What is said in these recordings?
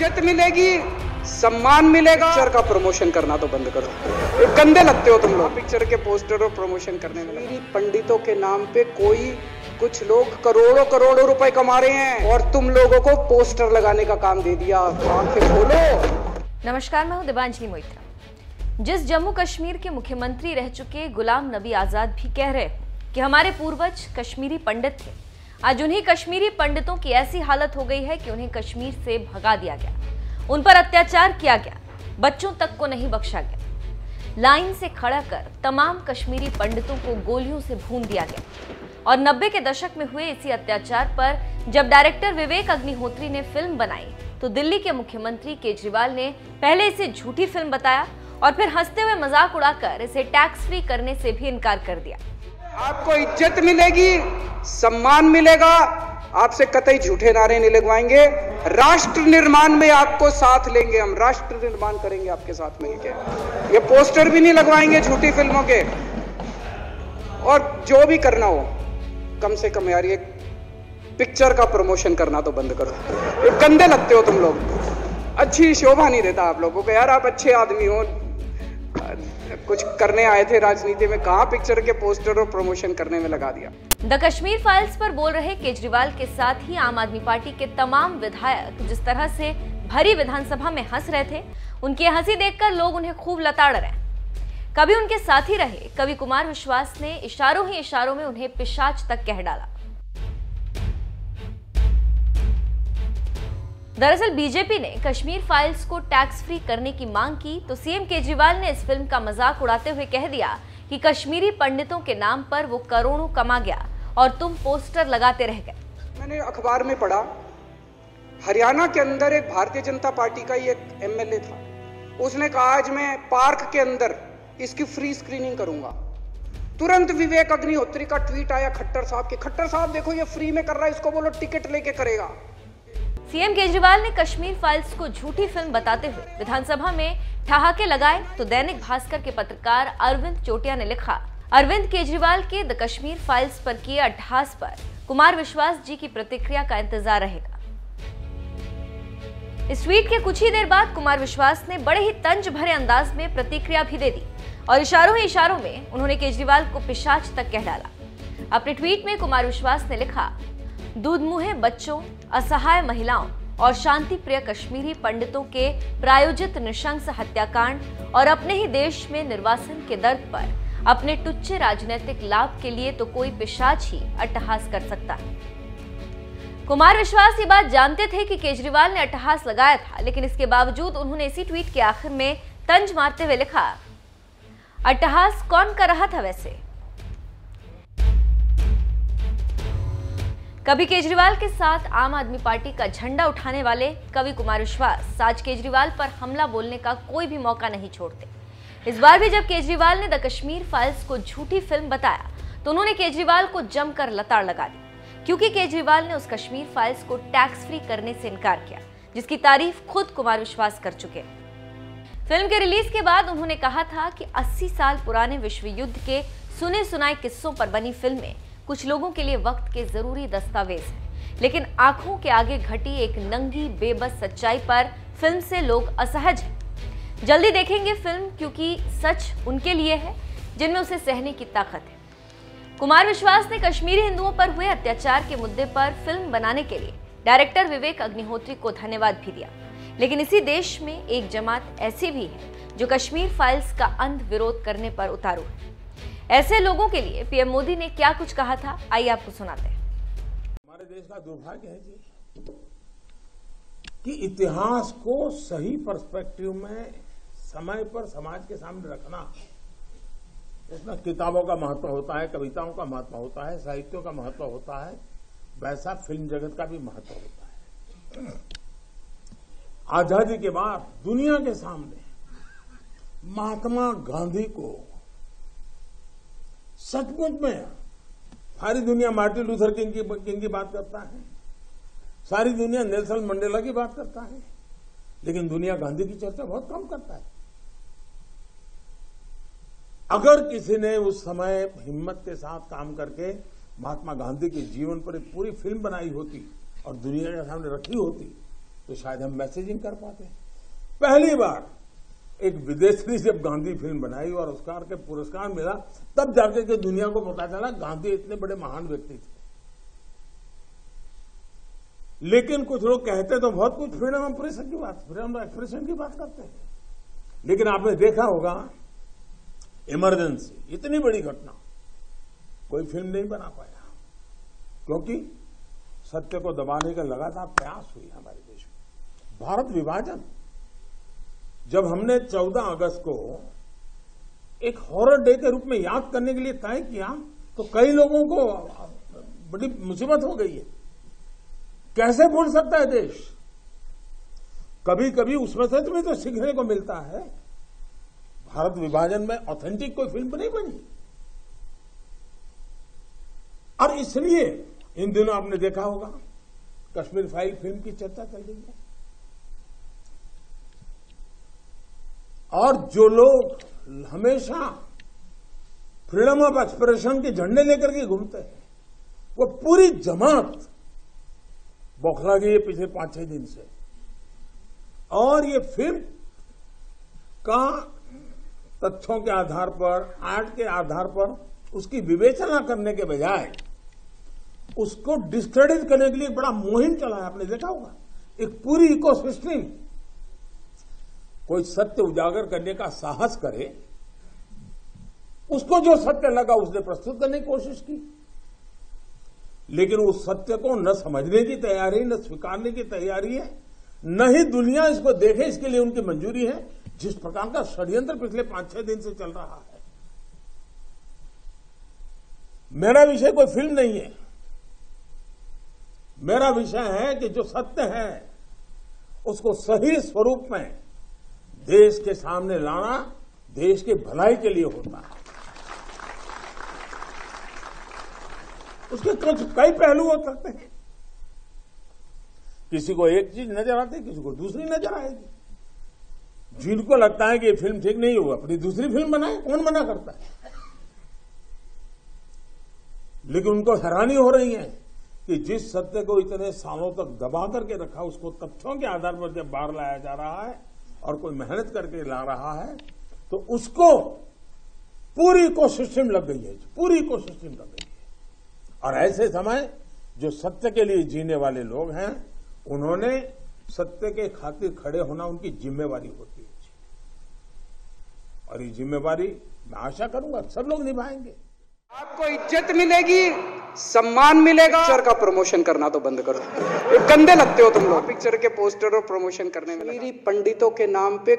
इज्जत मिलेगी, सम्मान मिलेगा। पिक्चर का प्रमोशन करना तो बंद करो, ये गंदे लगते हो तुम लोग पिक्चर के पोस्टर और प्रमोशन करने में। मेरी पंडितों के नाम पे कुछ लोग करोड़ों करोड़ों रुपए कमा रहे हैं और तुम लोगों को पोस्टर लगाने का काम दे दिया। आंखें खोलो। नमस्कार, मैं हूं दिबांजलि मोइत्रा। जिस जम्मू कश्मीर के मुख्यमंत्री रह चुके गुलाम नबी आजाद भी कह रहे कि हमारे पूर्वज कश्मीरी पंडित थे, आज उन्हीं कश्मीरी पंडितों की ऐसी हालत हो गई है कि उन्हें कश्मीर से भगा दिया गया, उन पर अत्याचार किया गया, बच्चों तक को नहीं बख्शा गया। लाइन से खड़ा कर तमाम कश्मीरी पंडितों को गोलियों से भून दिया गया। और 90 के दशक में हुए इसी अत्याचार पर जब डायरेक्टर विवेक अग्निहोत्री ने फिल्म बनाई तो दिल्ली के मुख्यमंत्री केजरीवाल ने पहले इसे झूठी फिल्म बताया और फिर हंसते हुए मजाक उड़ाकर इसे टैक्स फ्री करने से भी इनकार कर दिया। आपको इज्जत मिलेगी, सम्मान मिलेगा, आपसे कतई झूठे नारे नहीं लगवाएंगे। राष्ट्र निर्माण में आपको साथ लेंगे, हम राष्ट्र निर्माण करेंगे आपके साथ मिलकर। ये पोस्टर भी नहीं लगवाएंगे झूठी फिल्मों के। और जो भी करना हो, कम से कम यार ये पिक्चर का प्रमोशन करना तो बंद करो, ये गंदे लगते हो तुम लोग। अच्छी शोभा नहीं देता आप लोगों को यार। आप अच्छे आदमी हो, कुछ करने आए थे राजनीति में, कहां पिक्चर के पोस्टर और प्रमोशन करने में लगा दिया। द कश्मीर फाइल्स पर बोल रहे केजरीवाल के साथ ही आम आदमी पार्टी के तमाम विधायक जिस तरह से भरी विधानसभा में हंस रहे थे, उनकी हंसी देखकर लोग उन्हें खूब लताड़ रहे। कभी उनके साथी रहे, कभी कुमार विश्वास ने इशारों ही इशारों में उन्हें पिशाच तक कह डाला। दरअसल बीजेपी ने कश्मीर फाइल्स को टैक्स फ्री करने की मांग की तो सीएम केजरीवाल ने इस फिल्म का मजाक उड़ाते हुए कह दिया कि कश्मीरी पंडितों के नाम पर वो करोड़ों कमा गया और तुम पोस्टर लगाते रह गए। मैंने अखबार में पढ़ा, हरियाणा के अंदर एक भारतीय जनता पार्टी का ही एक एमएलए था, उसने कहा आज मैं पार्क के अंदर इसकी फ्री स्क्रीनिंग करूंगा। तुरंत विवेक अग्निहोत्री का ट्वीट आया खट्टर साहब के, खट्टर साहब देखो ये फ्री में कर रहा है, इसको बोलो टिकट लेके करेगा। सीएम केजरीवाल ने कश्मीर फाइल्स को झूठी फिल्म बताते हुए विधानसभा में ठहाके लगाए तो दैनिक भास्कर के पत्रकार अरविंद चोटिया ने लिखा, अरविंद केजरीवाल के द कश्मीर फाइल्स पर किए अट्टहास पर कुमार विश्वास जी की प्रतिक्रिया का इंतजार रहेगा। इस ट्वीट के कुछ ही देर बाद कुमार विश्वास ने बड़े ही तंज भरे अंदाज में प्रतिक्रिया भी दे दी और इशारों ही इशारों में उन्होंने केजरीवाल को पिशाच तक कह डाला। अपने ट्वीट में कुमार विश्वास ने लिखा, दूधमुहे बच्चों, असहाय महिलाओं और शांति प्रिय कश्मीरी पंडितों के प्रायोजित नृशंस हत्याकांड और अपने ही देश में निर्वासन के दर्द पर अपने टुच्चे राजनीतिक लाभ के लिए तो कोई पिशाच ही अट्टहास कर सकता है। कुमार विश्वास ये बात जानते थे कि केजरीवाल ने अट्टहास लगाया था, लेकिन इसके बावजूद उन्होंने इसी ट्वीट के आखिर में तंज मारते हुए लिखा, अट्टहास कौन कर रहा था वैसे। कभी केजरीवाल के साथ आम आदमी पार्टी का झंडा उठाने वाले कवि कुमार विश्वास आज केजरीवाल पर हमला बोलने का कोई भी मौका नहीं छोड़ते। इस बार भी जब केजरीवाल ने द कश्मीर फाइल्स को झूठी फिल्म बताया तो उन्होंने केजरीवाल को जमकर लताड़ लगा दी, क्योंकि केजरीवाल ने उस कश्मीर फाइल्स को टैक्स फ्री करने से इनकार किया, जिसकी तारीफ खुद कुमार विश्वास कर चुके हैं। फिल्म के रिलीज के बाद उन्होंने कहा था कि 80 साल पुराने विश्व युद्ध के सुने सुनाए किस्सों पर बनी फिल्में कुछ लोगों के लिए वक्त के जरूरी दस्तावेज हैं, लेकिन आंखों के आगे घटी एक नंगी बेबस सच्चाई पर फिल्म से लोग असहज हैं। जल्दी देखेंगे फिल्म, क्योंकि सच उनके लिए है जिनमें उसे सहने की ताकत है। कुमार विश्वास ने कश्मीरी हिंदुओं पर हुए अत्याचार के मुद्दे पर फिल्म बनाने के लिए डायरेक्टर विवेक अग्निहोत्री को धन्यवाद भी दिया, लेकिन इसी देश में एक जमात ऐसी भी है जो कश्मीर फाइल्स का अंध विरोध करने पर उतारू है। ऐसे लोगों के लिए पीएम मोदी ने क्या कुछ कहा था, आइए आपको सुनाते हैं। हमारे देश का दुर्भाग्य है जी कि इतिहास को सही पर्सपेक्टिव में समय पर समाज के सामने रखना, इसमें किताबों का महत्व होता है, कविताओं का महत्व होता है, साहित्यों का महत्व होता है, वैसा फिल्म जगत का भी महत्व होता है। आजादी के बाद दुनिया के सामने महात्मा गांधी को सचमुच में सारी दुनिया मार्टिन लूथर किंग की बात करता है, सारी दुनिया नेल्सन मंडेला की बात करता है, लेकिन दुनिया गांधी की चर्चा बहुत कम करता है। अगर किसी ने उस समय हिम्मत के साथ काम करके महात्मा गांधी के जीवन पर एक पूरी फिल्म बनाई होती और दुनिया के सामने रखी होती तो शायद हम मैसेजिंग कर पाते। पहली बार एक विदेशी जब गांधी फिल्म बनाई और ऑस्कर के पुरस्कार मिला, तब जाके के दुनिया को पता चला गांधी इतने बड़े महान व्यक्ति थे। लेकिन कुछ लोग कहते तो बहुत कुछ फ्रीडम ऑफ एक्सप्रेशन की बात करते हैं, लेकिन आपने देखा होगा इमरजेंसी, इतनी बड़ी घटना, कोई फिल्म नहीं बना पाया, क्योंकि सत्य को दबाने का लगातार प्रयास हुई हमारे देश में। भारत विभाजन, जब हमने 14 अगस्त को एक हॉरर डे के रूप में याद करने के लिए तय किया, तो कई लोगों को बड़ी मुसीबत हो गई है। कैसे भूल सकता है देश? कभी कभी उसमें से तुम्हें तो सीखने को मिलता है। भारत विभाजन में ऑथेंटिक कोई फिल्म नहीं बनी, और इसलिए इन दिनों आपने देखा होगा कश्मीर फाइल फिल्म की चर्चा चल रही है। और जो लोग हमेशा फ्रीडम ऑफ एक्सप्रेशन के झंडे लेकर के घूमते हैं, वो पूरी जमात बौखला गई है पिछले 5-6 दिन से। और ये फिल्म का तथ्यों के आधार पर, आर्ट के आधार पर उसकी विवेचना करने के बजाय उसको डिस्क्रेडिट करने के लिए बड़ा मुहिम चला है। आपने देखा होगा एक पूरी इकोसिस्टम, कोई सत्य उजागर करने का साहस करे, उसको जो सत्य लगा उसने प्रस्तुत करने की कोशिश की, लेकिन उस सत्य को न समझने की तैयारी, न स्वीकारने की तैयारी है, न ही दुनिया इसको देखे इसके लिए उनकी मंजूरी है। जिस प्रकार का षड्यंत्र पिछले 5-6 दिन से चल रहा है। मेरा विषय कोई फिल्म नहीं है, मेरा विषय है कि जो सत्य है उसको सही स्वरूप में देश के सामने लाना देश की भलाई के लिए होता है। उसके कुछ कई पहलू हो सकते हैं, किसी को एक चीज नजर आती है, किसी को दूसरी नजर आएगी। जिनको लगता है कि ये फिल्म ठीक नहीं होगा, अपनी दूसरी फिल्म बनाए, कौन मना करता है? लेकिन उनको हैरानी हो रही है कि जिस सत्य को इतने सालों तक दबा करके रखा, उसको तथ्यों के आधार पर जब बाहर लाया जा रहा है और कोई मेहनत करके ला रहा है, तो उसको पूरी इकोसिस्टम लग गई है, पूरी इकोसिस्टम लग गई है। और ऐसे समय जो सत्य के लिए जीने वाले लोग हैं, उन्होंने सत्य के खातिर खड़े होना उनकी जिम्मेवारी होती है। और ये जिम्मेवारी मैं आशा करूंगा सब लोग निभाएंगे। आपको इज्जत मिलेगी, सम्मान मिलेगा। पिक्चर का प्रमोशन करना तो बंद करो, ये गंदे लगते हो तुम लोग पिक्चर के पोस्टर और प्रमोशन करने में। मेरी पंडितों के नाम पे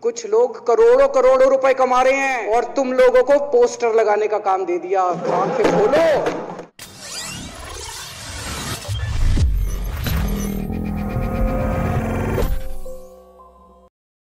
कुछ लोग करोड़ों करोड़ों रुपए कमा रहे हैं, और तुम लोगों को पोस्टर लगाने का काम दे दिया। आंखें खोलो।